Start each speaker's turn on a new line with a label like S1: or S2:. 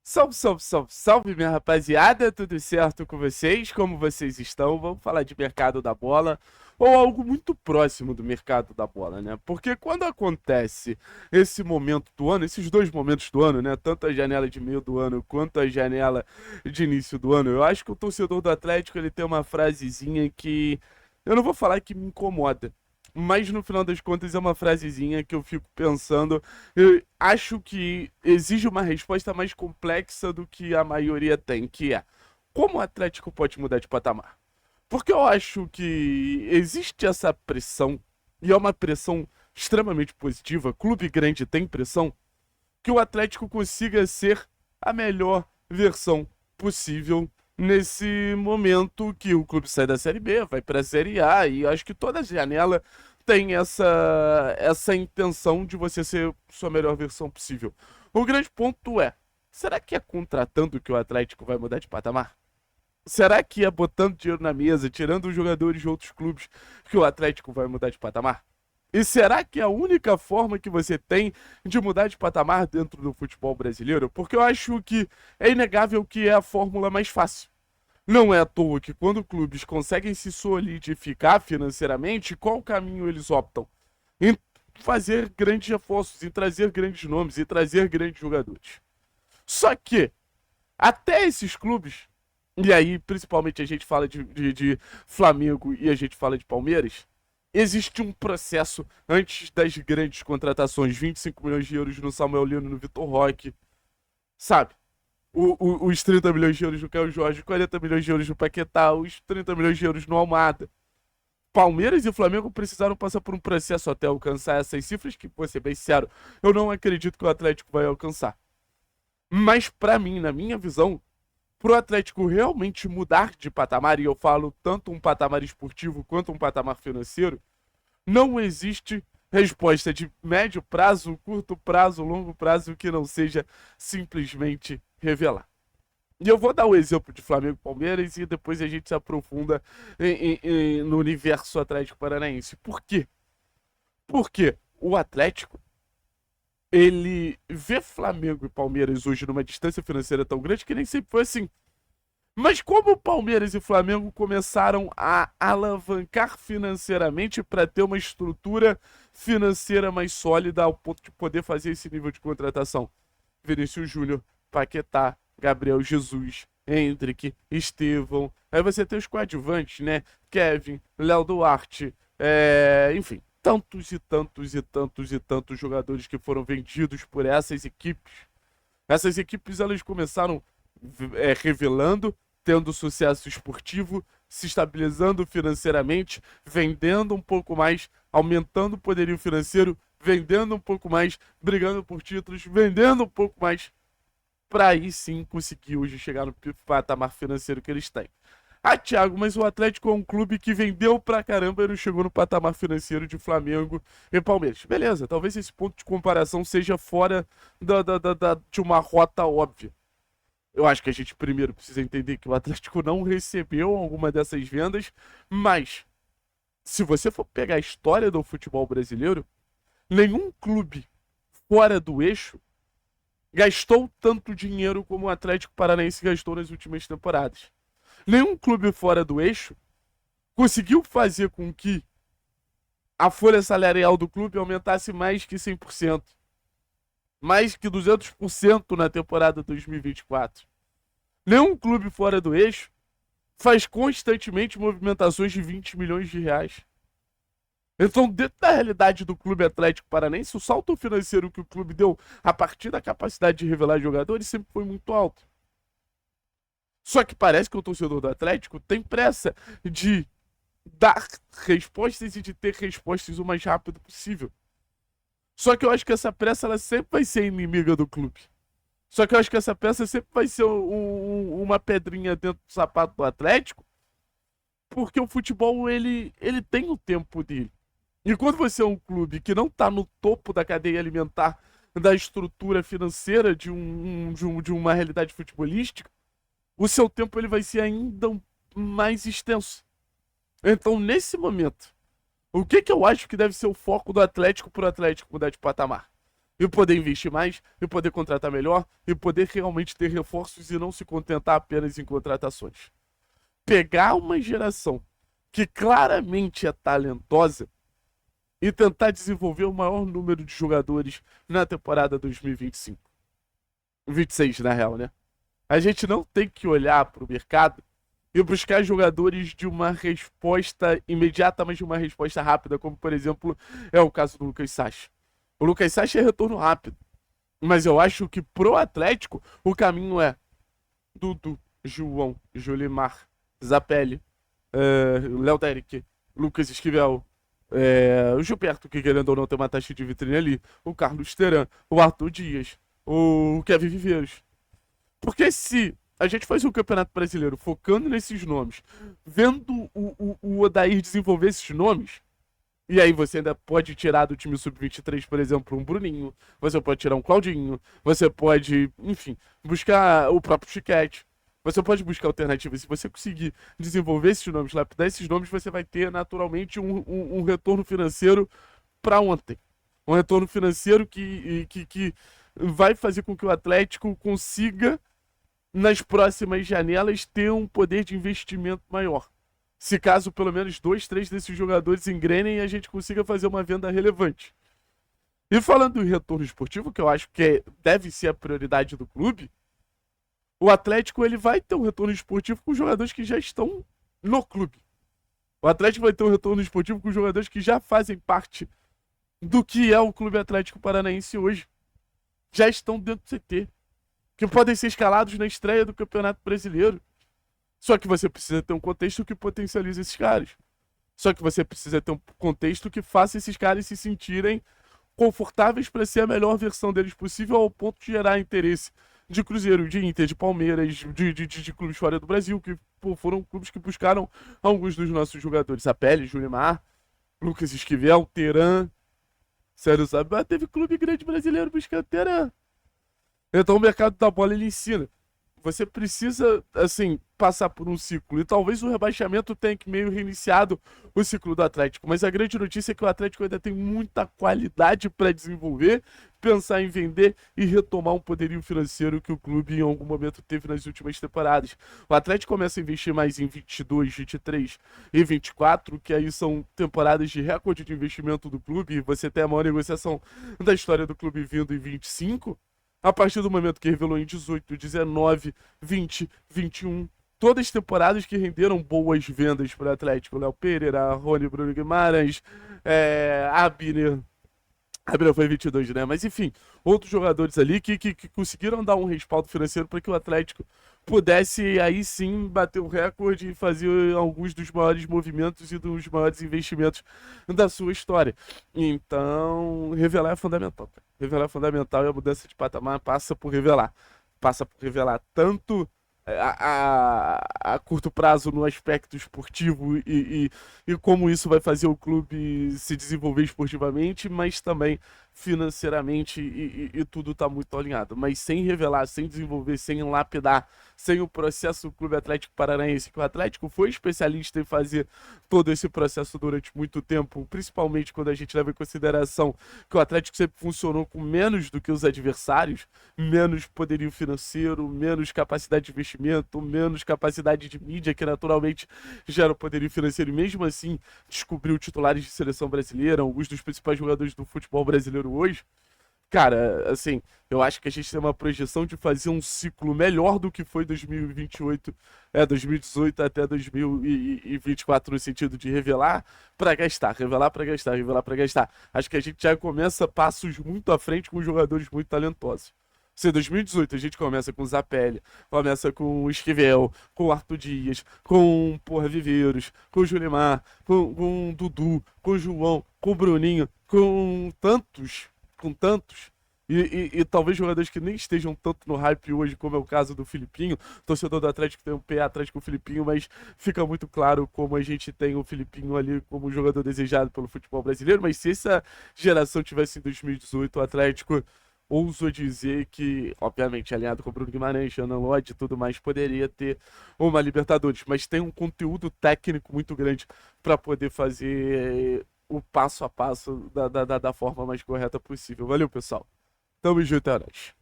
S1: Salve, salve, salve, salve, minha rapaziada, tudo certo com vocês? Como vocês estão? Vamos falar de mercado da bola ou algo muito próximo do mercado da bola, né? Porque quando acontece esse momento do ano, esses dois momentos do ano, né? Tanto a janela de meio do ano quanto a janela de início do ano, eu acho que o torcedor do Atlético ele tem uma frasezinha que eu não vou falar que me incomoda. Mas no final das contas é uma frasezinha que eu fico pensando. Eu acho que exige uma resposta mais complexa do que a maioria tem, que é como o Atlético pode mudar de patamar? Porque eu acho que existe essa pressão, e é uma pressão extremamente positiva. Clube grande tem pressão, que o Atlético consiga ser a melhor versão possível nesse momento que o clube sai da Série B, vai para a Série A, e eu acho que toda janela tem essa intenção de você ser sua melhor versão possível. O grande ponto é, será que é contratando que o Atlético vai mudar de patamar? Será que é botando dinheiro na mesa, tirando os jogadores de outros clubes, que o Atlético vai mudar de patamar? E será que é a única forma que você tem de mudar de patamar dentro do futebol brasileiro? Porque eu acho que é inegável que é a fórmula mais fácil. Não é à toa que quando clubes conseguem se solidificar financeiramente, qual caminho eles optam? Em fazer grandes reforços, em trazer grandes nomes, em trazer grandes jogadores. Só que, até esses clubes, e aí principalmente a gente fala de Flamengo e a gente fala de Palmeiras, existe um processo antes das grandes contratações, 25 milhões de euros no Samuel Lino, no Vitor Roque, sabe? Os 30 milhões de euros no Caio Jorge, 40 milhões de euros no Paquetá, os 30 milhões de euros no Almada. Palmeiras e Flamengo precisaram passar por um processo até alcançar essas cifras que, vou ser bem sincero, eu não acredito que o Atlético vai alcançar. Mas pra mim, na minha visão, pro Atlético realmente mudar de patamar, e eu falo tanto um patamar esportivo quanto um patamar financeiro, não existe resposta de médio prazo, curto prazo, longo prazo que não seja simplesmente revelar. E eu vou dar o exemplo de Flamengo e Palmeiras e depois a gente se aprofunda no universo Atlético Paranaense. Por quê? Porque o Atlético, ele vê Flamengo e Palmeiras hoje numa distância financeira tão grande que nem sempre foi assim. Mas como o Palmeiras e o Flamengo começaram a alavancar financeiramente para ter uma estrutura financeira mais sólida ao ponto de poder fazer esse nível de contratação? Vinícius Júnior, Paquetá, Gabriel Jesus, Hendrick, Estevão. Aí você tem os coadjuvantes, né? Kevin, Léo Duarte, enfim, tantos e tantos e tantos e tantos jogadores que foram vendidos por essas equipes. Essas equipes elas começaram revelando, tendo sucesso esportivo, se estabilizando financeiramente, vendendo um pouco mais, aumentando o poderio financeiro, vendendo um pouco mais, brigando por títulos, vendendo um pouco mais, para aí sim conseguir hoje chegar no patamar financeiro que eles têm. Ah, Thiago, mas o Atlético é um clube que vendeu pra caramba e não chegou no patamar financeiro de Flamengo e Palmeiras. Beleza, talvez esse ponto de comparação seja fora de uma rota óbvia. Eu acho que a gente primeiro precisa entender que o Atlético não recebeu alguma dessas vendas, mas se você for pegar a história do futebol brasileiro, nenhum clube fora do eixo gastou tanto dinheiro como o Atlético Paranaense gastou nas últimas temporadas. Nenhum clube fora do eixo conseguiu fazer com que a folha salarial do clube aumentasse mais que 100%, mais que 200% na temporada 2024. Nenhum clube fora do eixo faz constantemente movimentações de 20 milhões de reais. Então, dentro da realidade do Clube Atlético Paranaense, o salto financeiro que o clube deu a partir da capacidade de revelar jogadores sempre foi muito alto. Só que parece que o torcedor do Atlético tem pressa de dar respostas e de ter respostas o mais rápido possível. Só que eu acho que essa pressa ela sempre vai ser inimiga do clube. Só que eu acho que essa peça sempre vai ser uma pedrinha dentro do sapato do Atlético, porque o futebol ele tem o tempo dele. E quando você é um clube que não está no topo da cadeia alimentar da estrutura financeira de uma realidade futebolística, o seu tempo ele vai ser ainda mais extenso. Então, nesse momento, o que eu acho que deve ser o foco do Atlético para o Atlético mudar de patamar? e poder investir mais, e poder contratar melhor, e poder realmente ter reforços e não se contentar apenas em contratações. Pegar uma geração que claramente é talentosa e tentar desenvolver o maior número de jogadores na temporada 2025. 26, na real, né? A gente não tem que olhar para o mercado e buscar jogadores de uma resposta imediata, mas de uma resposta rápida, como, por exemplo, é o caso do Lucas Sacha. O Lucas Sacha é retorno rápido, mas eu acho que pro Atlético o caminho é Dudu, João, Jolimar, Zapelli, Léo Derek, Lucas Esquivel, o Gilberto, que querendo ou não tem uma taxa de vitrine ali, o Carlos Teran, o Arthur Dias, o Kevin Viveiros. Porque se a gente faz um campeonato brasileiro focando nesses nomes, vendo o Odair desenvolver esses nomes, e aí você ainda pode tirar do time sub-23, por exemplo, um Bruninho, você pode tirar um Claudinho, você pode, enfim, buscar o próprio Chiquete, você pode buscar alternativas. Se você conseguir desenvolver esses nomes, lapidar esses nomes, você vai ter naturalmente um retorno financeiro para ontem. Um retorno financeiro que vai fazer com que o Atlético consiga, nas próximas janelas, ter um poder de investimento maior. Se caso pelo menos 2, 3 desses jogadores engrenem e a gente consiga fazer uma venda relevante. E falando do retorno esportivo, que eu acho que deve ser a prioridade do clube, o Atlético ele vai ter um retorno esportivo com jogadores que já estão no clube. O Atlético vai ter um retorno esportivo com jogadores que já fazem parte do que é o Clube Atlético Paranaense hoje. Já estão dentro do CT. Que podem ser escalados na estreia do Campeonato Brasileiro. Só que você precisa ter um contexto que potencialize esses caras. Só que você precisa ter um contexto que faça esses caras se sentirem confortáveis para ser a melhor versão deles possível, ao ponto de gerar interesse de Cruzeiro, de Inter, de Palmeiras, de clubes fora do Brasil, que foram clubes que buscaram alguns dos nossos jogadores. Zapelli, Julimar, Lucas Esquivel, Teran. Sério, sabe? Mas teve clube grande brasileiro buscando Teran. Então o mercado da bola ele ensina. Você precisa, assim, passar por um ciclo. E talvez o rebaixamento tenha que meio reiniciado o ciclo do Atlético. Mas a grande notícia é que o Atlético ainda tem muita qualidade para desenvolver, pensar em vender e retomar um poderio financeiro que o clube em algum momento teve nas últimas temporadas. O Atlético começa a investir mais em 22, 23 e 24, que aí são temporadas de recorde de investimento do clube. E você tem a maior negociação da história do clube vindo em 25. A partir do momento que revelou em 18, 19, 20, 21, todas as temporadas que renderam boas vendas para o Atlético. Léo Pereira, Rony, Bruno Guimarães, Abner. Abner foi 22, né? Mas enfim, outros jogadores ali que conseguiram dar um respaldo financeiro para que o Atlético pudesse aí sim bater o recorde e fazer alguns dos maiores movimentos e dos maiores investimentos da sua história. Então, revelar é fundamental, cara. Revelar é fundamental e a mudança de patamar passa por revelar. Passa por revelar tanto a curto prazo no aspecto esportivo e como isso vai fazer o clube se desenvolver esportivamente, mas também financeiramente e tudo está muito alinhado. Mas sem revelar, sem desenvolver, sem lapidar, sem o processo do Clube Atlético Paranaense, que o Atlético foi especialista em fazer todo esse processo durante muito tempo, principalmente quando a gente leva em consideração que o Atlético sempre funcionou com menos do que os adversários, menos poderio financeiro, menos capacidade de investimento, menos capacidade de mídia, que naturalmente gera o poderio financeiro, e mesmo assim descobriu titulares de seleção brasileira, alguns dos principais jogadores do futebol brasileiro hoje. Cara, assim, eu acho que a gente tem uma projeção de fazer um ciclo melhor do que foi 2028, 2018 até 2024, no sentido de revelar para gastar, revelar para gastar, revelar para gastar. Acho que a gente já começa passos muito à frente com jogadores muito talentosos. Se em 2018 a gente começa com o Zapelli, começa com o Esquivel, com o Arthur Dias, com o Viveiros, com o Julimar, com o Dudu, com o João, com o Bruninho, com tantos, e talvez jogadores que nem estejam tanto no hype hoje, como é o caso do Filipinho. O torcedor do Atlético tem um pé atrás com o Filipinho, mas fica muito claro como a gente tem o Filipinho ali como um jogador desejado pelo futebol brasileiro. Mas se essa geração tivesse em 2018, o Atlético, ouso dizer que, obviamente, alinhado com o Bruno Guimarães, Ana Lodge e tudo mais, poderia ter uma Libertadores, mas tem um conteúdo técnico muito grande para poder fazer o passo a passo da forma mais correta possível. Valeu, pessoal! Tamo junto, é nóis.